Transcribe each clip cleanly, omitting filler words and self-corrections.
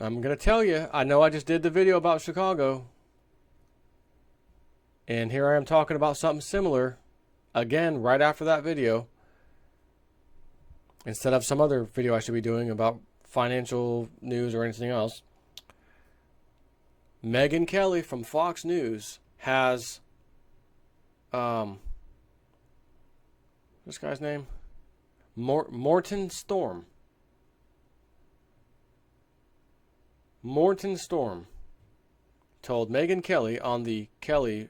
I'm going to tell you, I know I just did the video about Chicago. And here I am talking about something similar. Again, right after that video. Instead of some other video I should be doing about financial news or anything else. Megyn Kelly from Fox News has... this guy's name? Morton Storm. Morton Storm told Megyn Kelly on the Kelly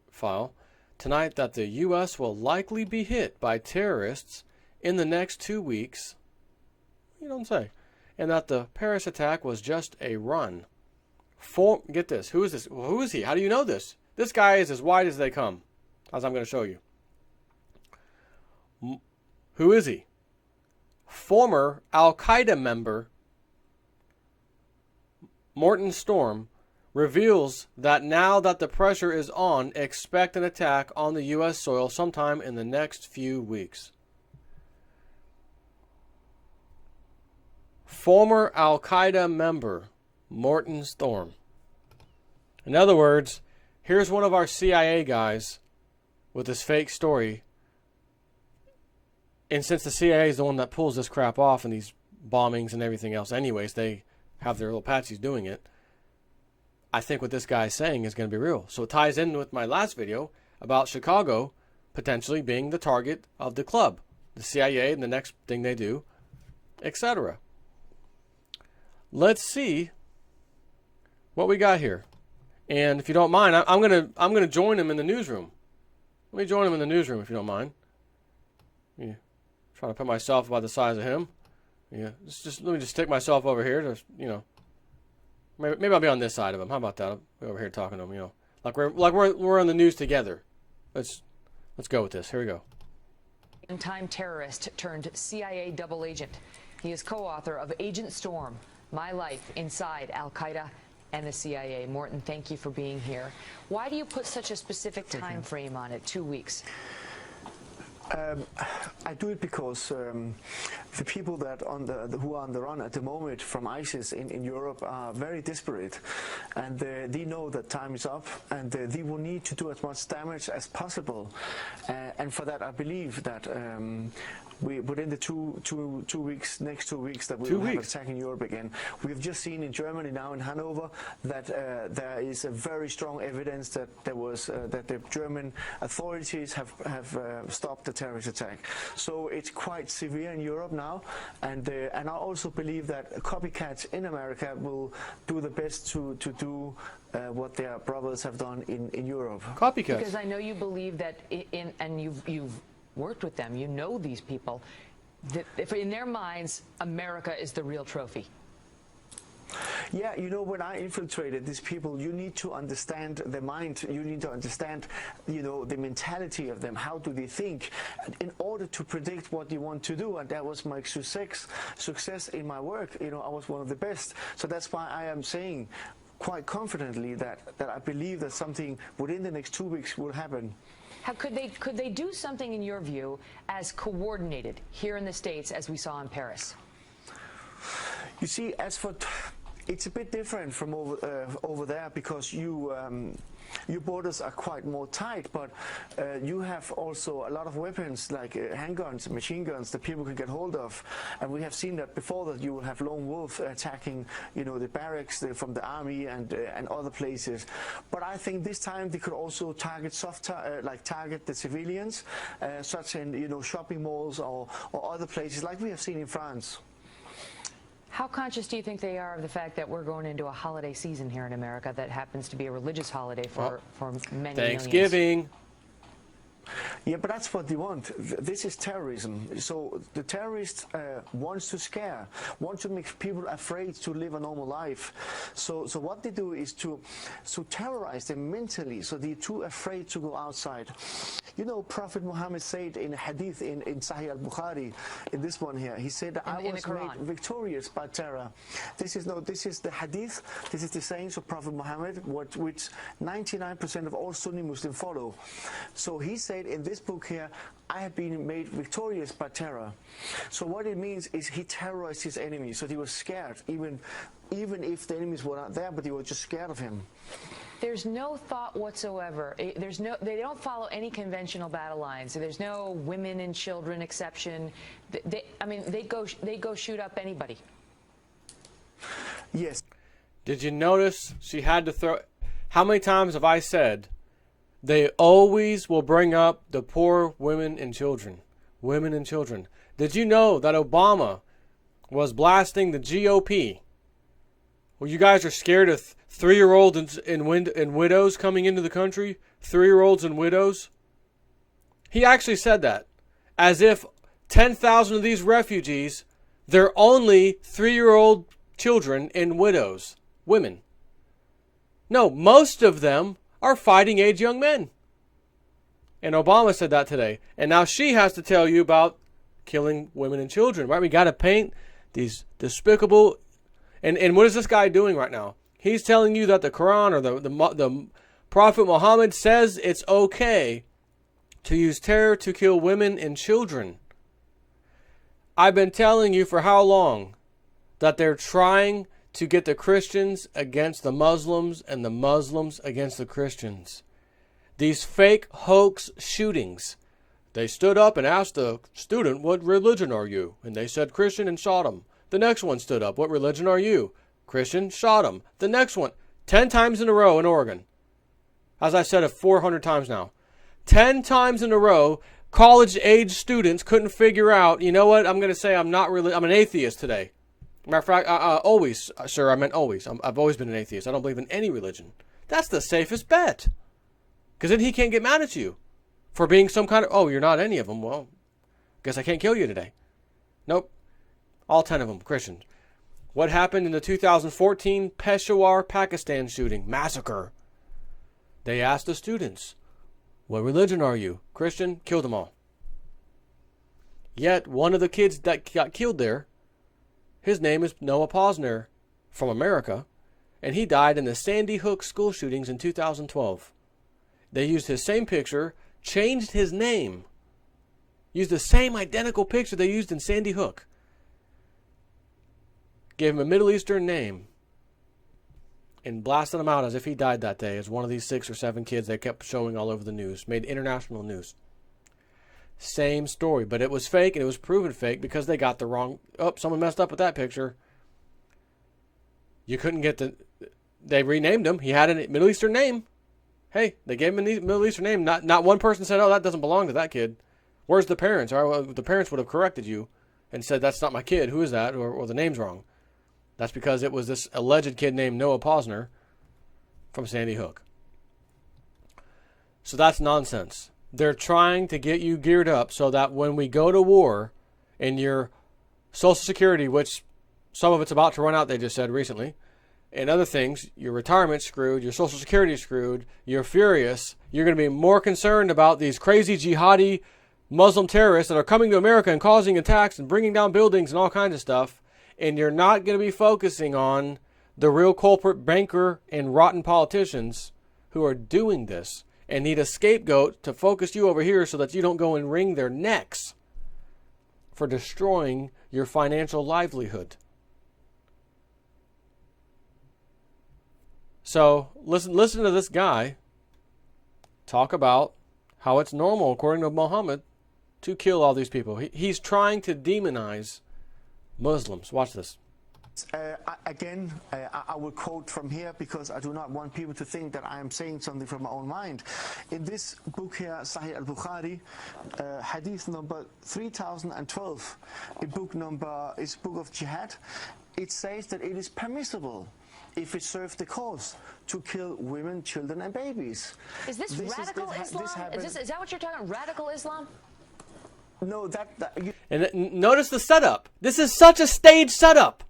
File tonight that the U.S. will likely be hit by terrorists in the next 2 weeks. You don't say. And that the Paris attack was just a run. Get this. Who is this? Who is he? How do you know this? This guy is as white as they come, as I'm going to show you. Who is he? Former Al-Qaeda member Morton Storm reveals that now that the pressure is on, expect an attack on the U.S. soil sometime in the next few weeks. Former Al-Qaeda member Morton Storm. In other words, here's one of our CIA guys with this fake story. And since the CIA is the one that pulls this crap off and these bombings and everything else anyways, they have their little patsies doing it. I think what this guy is saying is going to be real. So it ties in with my last video about Chicago potentially being the target of the club. The CIA and the next thing they do, etc. Let's see what we got here. And if you don't mind, I'm gonna join him in the newsroom. Let me join him in the newsroom if you don't mind. Yeah. Trying to put myself about the size of him. Yeah, let me just stick myself over here. Just, you know, maybe I'll be on this side of him. How about that? I'll be over here talking to him. You know, like we're on the news together. Let's go with this. Here we go. Time terrorist turned CIA double agent. He is co-author of Agent Storm: My Life Inside Al-Qaeda and the CIA. Morton, thank you for being here. Why do you put such a specific time frame on it? 2 weeks. I do it because the people that who are on the run at the moment from ISIS in Europe are very desperate, and they know that time is up, and they will need to do as much damage as possible. And for that, I believe that within the next 2 weeks, that we will have an attack in Europe again. We've just seen in Germany now in Hanover that there is a very strong evidence that that the German authorities have stopped the terrorist attack. So it's quite severe in Europe now, and I also believe that copycats in America will do the best to do what their brothers have done in Europe. Copycats. Because I know you believe that and you've worked with them, you know these people, that if in their minds America is the real trophy. Yeah, you know, when I infiltrated these people, you need to understand their mind. You need to understand, you know, the mentality of them. How do they think? In order to predict what you want to do, and that was my success in my work. You know, I was one of the best. So that's why I am saying quite confidently that I believe that something within the next 2 weeks will happen. How could they do something in your view as coordinated here in the States as we saw in Paris? You see, it's a bit different from over there, because your borders are quite more tight, but you have also a lot of weapons like handguns, machine guns that people can get hold of, and we have seen that before, that you will have lone wolf attacking, you know, the barracks from the army and other places. But I think this time they could also target target the civilians, such in, you know, shopping malls or other places like we have seen in France. How conscious do you think they are of the fact that we're going into a holiday season here in America that happens to be a religious holiday for many Thanksgiving. Millions? Yeah, but that's what they want. This is terrorism. So the terrorist wants to scare, wants to make people afraid to live a normal life. So what they do is to terrorize them mentally, so they're too afraid to go outside. You know, Prophet Muhammad said in a hadith in Sahih al-Bukhari, in this one here, he said, I was made victorious by terror. This is the hadith, this is the sayings of Prophet Muhammad, which 99% of all Sunni Muslims follow. So he said in this book here, I have been made victorious by terror. So what it means is he terrorized his enemies, so he was scared, even if the enemies were not there, but they were just scared of him. There's no thought whatsoever. They don't follow any conventional battle lines. So there's no women and children exception. They go shoot up anybody. Yes. Did you notice she had to throw... How many times have I said they always will bring up the poor women and children? Women and children. Did you know that Obama was blasting the GOP? Well, you guys are scared of 3-year-olds and widows coming into the country? 3-year-olds and widows? He actually said that. As if 10,000 of these refugees, they're only 3-year-old children and widows. Women. No, most of them are fighting age young men. And Obama said that today. And now she has to tell you about killing women and children. Right? We got to paint these despicable... And what is this guy doing right now? He's telling you that the Quran or the Prophet Muhammad says it's okay to use terror to kill women and children. I've been telling you for how long that they're trying to get the Christians against the Muslims and the Muslims against the Christians. These fake hoax shootings. They stood up and asked a student, "What religion are you?" And they said Christian and shot him. The next one stood up. "What religion are you?" Christian, shot him. The next one, 10 times in a row in Oregon. As I said it 400 times now. 10 times in a row, college-age students couldn't figure out, you know what, I'm going to say I'm an atheist today. Matter of fact, always, sir, I meant always. I've always been an atheist. I don't believe in any religion. That's the safest bet. Because then he can't get mad at you for being some kind of, oh, you're not any of them. Well, guess I can't kill you today. Nope. All 10 of them, Christians. What happened in the 2014 Peshawar, Pakistan shooting? Massacre. They asked the students, "What religion are you?" Christian, killed them all. Yet, one of the kids that got killed there, his name is Noah Posner from America, and he died in the Sandy Hook school shootings in 2012. They used his same picture, changed his name, used the same identical picture they used in Sandy Hook. Gave him a Middle Eastern name and blasted him out as if he died that day as one of these 6 or 7 kids they kept showing all over the news. Made international news. Same story, but it was fake, and it was proven fake because they got the wrong... Oh, someone messed up with that picture. You couldn't get the... They renamed him. He had a Middle Eastern name. Hey, they gave him a Middle Eastern name. Not one person said, "Oh, that doesn't belong to that kid." Where's the parents? Or the parents would have corrected you and said, "That's not my kid. Who is that?" Or the name's wrong. That's because it was this alleged kid named Noah Posner from Sandy Hook. So that's nonsense. They're trying to get you geared up so that when we go to war and your Social Security, which some of it's about to run out, they just said recently, and other things, your retirement's screwed, your Social Security is screwed, you're furious, you're going to be more concerned about these crazy jihadi Muslim terrorists that are coming to America and causing attacks and bringing down buildings and all kinds of stuff. And you're not going to be focusing on the real culprit banker and rotten politicians who are doing this and need a scapegoat to focus you over here so that you don't go and wring their necks for destroying your financial livelihood. So listen to this guy talk about how it's normal, according to Muhammad, to kill all these people. He's trying to demonize Muslims. Watch this. I will quote from here because I do not want people to think that I am saying something from my own mind. In this book here, Sahih al-Bukhari, hadith number 3012, a book of jihad, it says that it is permissible, if it serves the cause, to kill women, children and babies. Is this radical Islam? Is that what you're talking about? Radical Islam? No, And notice the setup. This is such a staged setup.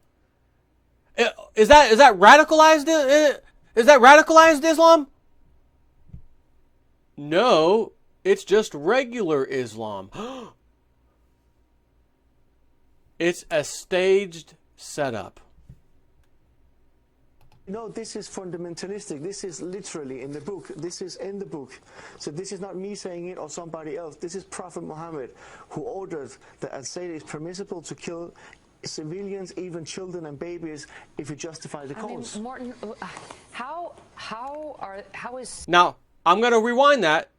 Is that radicalized? Is that radicalized Islam? No, it's just regular Islam. It's a staged setup. No, this is fundamentalistic. This is literally in the book. This is in the book. So this is not me saying it or somebody else. This is Prophet Muhammad who ordered that and said it's permissible to kill civilians, even children and babies, if you justify the cause. I mean, Morten, how is... Now, I'm going to rewind that.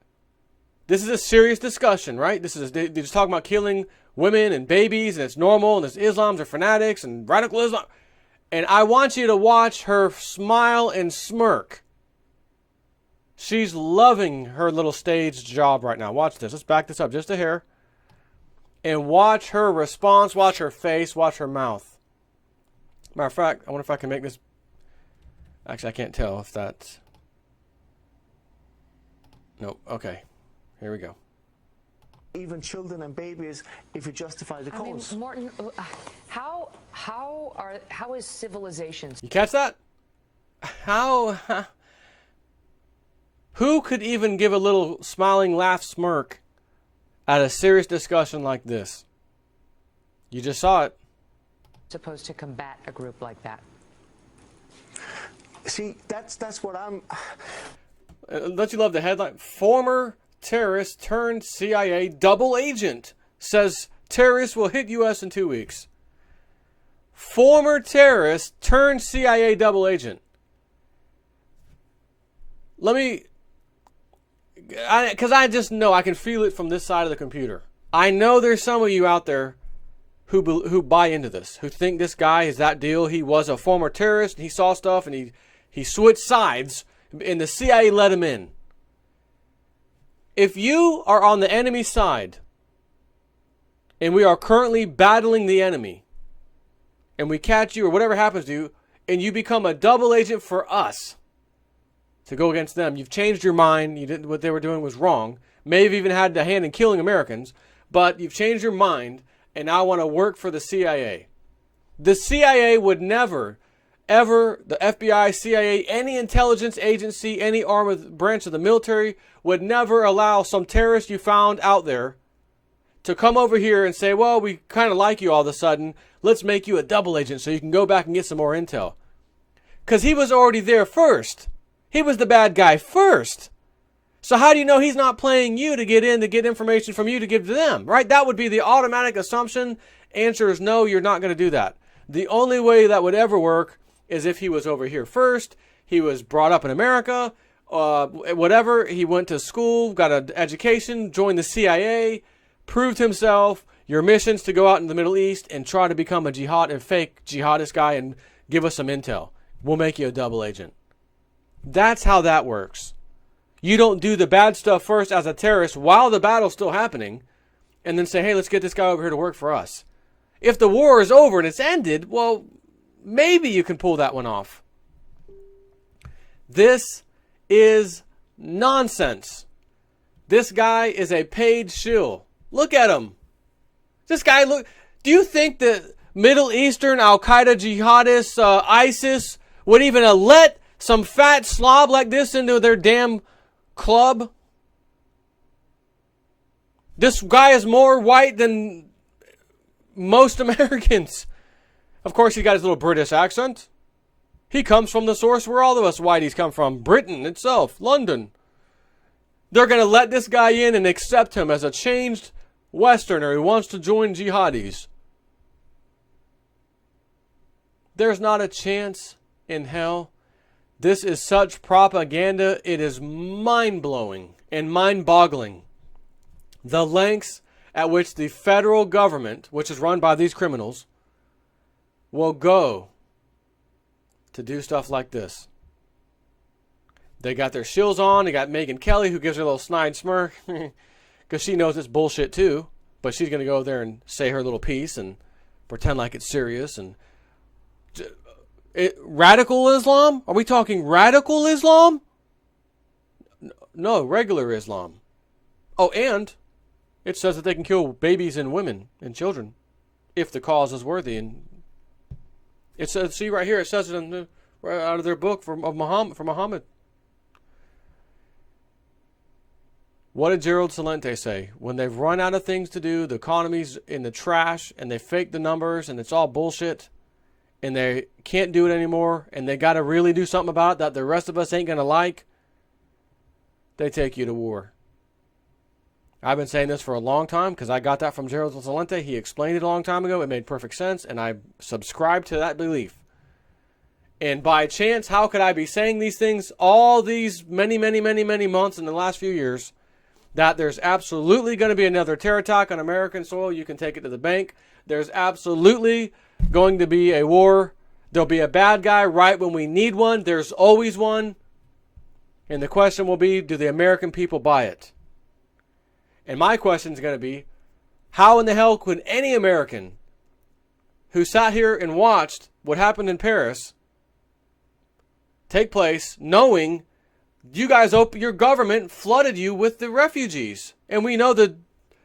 This is a serious discussion, right? They're just talking about killing women and babies, and it's normal, and it's Islams are fanatics and radical Islam. And I want you to watch her smile and smirk. She's loving her little stage job right now. Watch this. Let's back this up just a hair. And watch her response. Watch her face. Watch her mouth. Matter of fact, I wonder if I can make this... Actually, I can't tell if that's... Nope. Okay. Here we go. Even children and babies, if you justify the cause. I mean, Morten, how is civilization? You catch that? How? Who could even give a little smiling laugh smirk at a serious discussion like this? You just saw it. Supposed to combat a group like that? See, that's what I'm... Don't you love the headline? Former terrorist turned CIA double agent says terrorists will hit U.S. in 2 weeks. Former terrorist turned CIA double agent. Let me... Because I just know, I can feel it from this side of the computer. I know there's some of you out there who buy into this, who think this guy is that deal. He was a former terrorist, and he saw stuff, and he switched sides, and the CIA let him in. If you are on the enemy side, and we are currently battling the enemy, and we catch you, or whatever happens to you, and you become a double agent for us to go against them, you've changed your mind. You didn't. What they were doing was wrong. May have even had a hand in killing Americans, but you've changed your mind, and now want to work for the CIA. The CIA would never, ever, the FBI, CIA, any intelligence agency, any armed branch of the military would never allow some terrorist you found out there to come over here and say, well, we kind of like you all of a sudden. Let's make you a double agent so you can go back and get some more intel. Because he was already there first. He was the bad guy first. So how do you know he's not playing you to get in, to get information from you to give to them, right? That would be the automatic assumption. Answer is no, you're not going to do that. The only way that would ever work is if he was over here first, he was brought up in America, whatever, he went to school, got an education, joined the CIA, proved himself, your mission's to go out in the Middle East and try to become a fake jihadist guy and give us some intel. We'll make you a double agent. That's how that works. You don't do the bad stuff first as a terrorist while the battle's still happening and then say, hey, let's get this guy over here to work for us. If the war is over and it's ended, well, maybe you can pull that one off. This is nonsense. This guy is a paid shill. Look at him. This guy, look. Do you think that Middle Eastern Al-Qaeda jihadists, ISIS, would even let some fat slob like this into their damn club? This guy is more white than most Americans. Of course, he got his little British accent. He comes from the source where all of us whiteys come from, Britain itself, London. They're going to let this guy in and accept him as a changed Westerner who wants to join jihadis. There's not a chance in hell. This is such propaganda. It is mind-blowing and mind-boggling. The lengths at which the federal government, which is run by these criminals, will go to do stuff like this. They got their shills on. They got Megyn Kelly, who gives her a little snide smirk because she knows it's bullshit too. But she's going to go there and say her little piece and pretend like it's serious. And radical Islam? Are we talking radical Islam? No, regular Islam. Oh, and it says that they can kill babies and women and children if the cause is worthy. And it says, see right here, it says it right out of their book from Muhammad. What did Gerald Celente say? When they've run out of things to do, the economy's in the trash, and they fake the numbers, and it's all bullshit, and they can't do it anymore, and they got to really do something about it that the rest of us ain't going to like, they take you to war. I've been saying this for a long time because I got that from Gerald Celente. He explained it a long time ago. It made perfect sense, and I subscribe to that belief. And by chance, how could I be saying these things all these many months in the last few years, that there's absolutely going to be another terror attack on American soil? You can take it to the bank. There's absolutely going to be a war. There'll be a bad guy right when we need one. There's always one. And the question will be, do the American people buy it? And my question is going to be, how in the hell could any American who sat here and watched what happened in Paris take place, knowing you guys, your government flooded you with the refugees, and we know the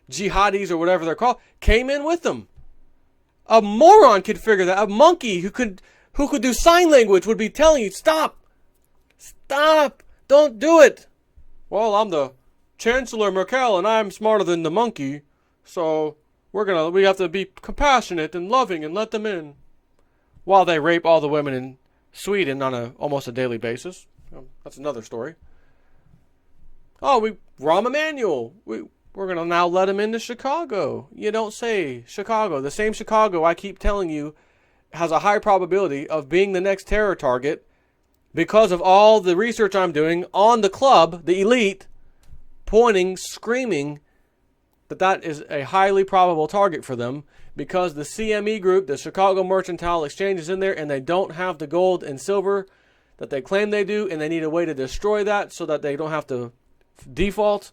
jihadis or whatever they're called came in with them? A moron could figure that. A monkey who could do sign language would be telling you, stop, don't do it. Well, I'm the Chancellor Merkel, and I'm smarter than the monkey, so we have to be compassionate and loving and let them in, while they rape all the women in Sweden on almost a daily basis. That's another story. Oh, Rahm Emanuel. We're going to now let him into Chicago. You don't say Chicago. The same Chicago I keep telling you has a high probability of being the next terror target because of all the research I'm doing on the club, the elite, pointing, screaming that is a highly probable target for them, because the CME group, the Chicago Mercantile Exchange, is in there, and they don't have the gold and silver that they claim they do, and they need a way to destroy that so that they don't have to default.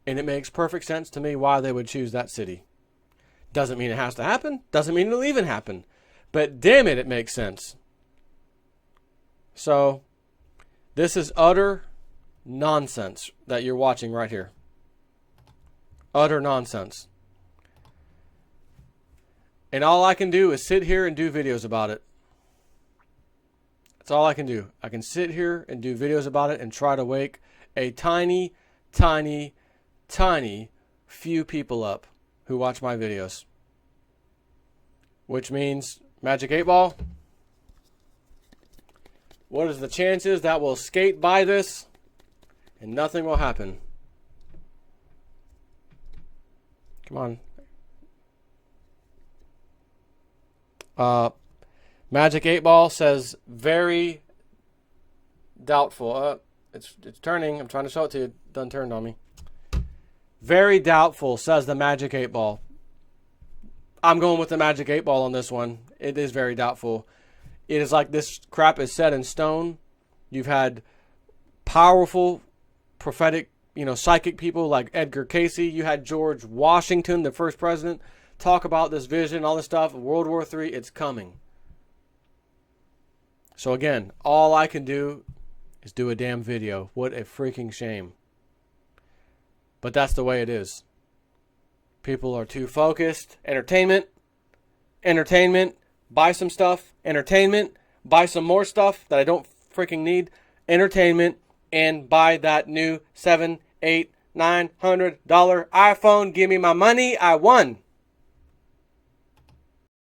And it makes perfect sense to me why they would choose that city. Doesn't mean it has to happen. Doesn't mean it'll even happen. But damn it, it makes sense. So, this is utter nonsense that you're watching right here. Utter nonsense. And all I can do is sit here and do videos about it. That's all I can do. I can sit here and do videos about it and try to wake a tiny few people up who watch my videos. Which means, Magic 8 Ball, what is the chances that we'll skate by this and nothing will happen? Come on. Magic 8 Ball says very doubtful. It's turning. I'm trying to show it to you. It done turned on me. Very doubtful, says the Magic 8 Ball. I'm going with the Magic 8 Ball on this one. It is very doubtful. It is like this crap is set in stone. You've had powerful, prophetic, psychic people like Edgar Cayce. You had George Washington, the first president, talk about this vision, all this stuff. World War III, it's coming. So again, all I can do is do a damn video. What a freaking shame. But that's the way it is. People are too focused. Entertainment, buy some stuff. Entertainment, buy some more stuff that I don't freaking need. Entertainment, and buy that new $700, $800, $900 iPhone. Give me my money. I won.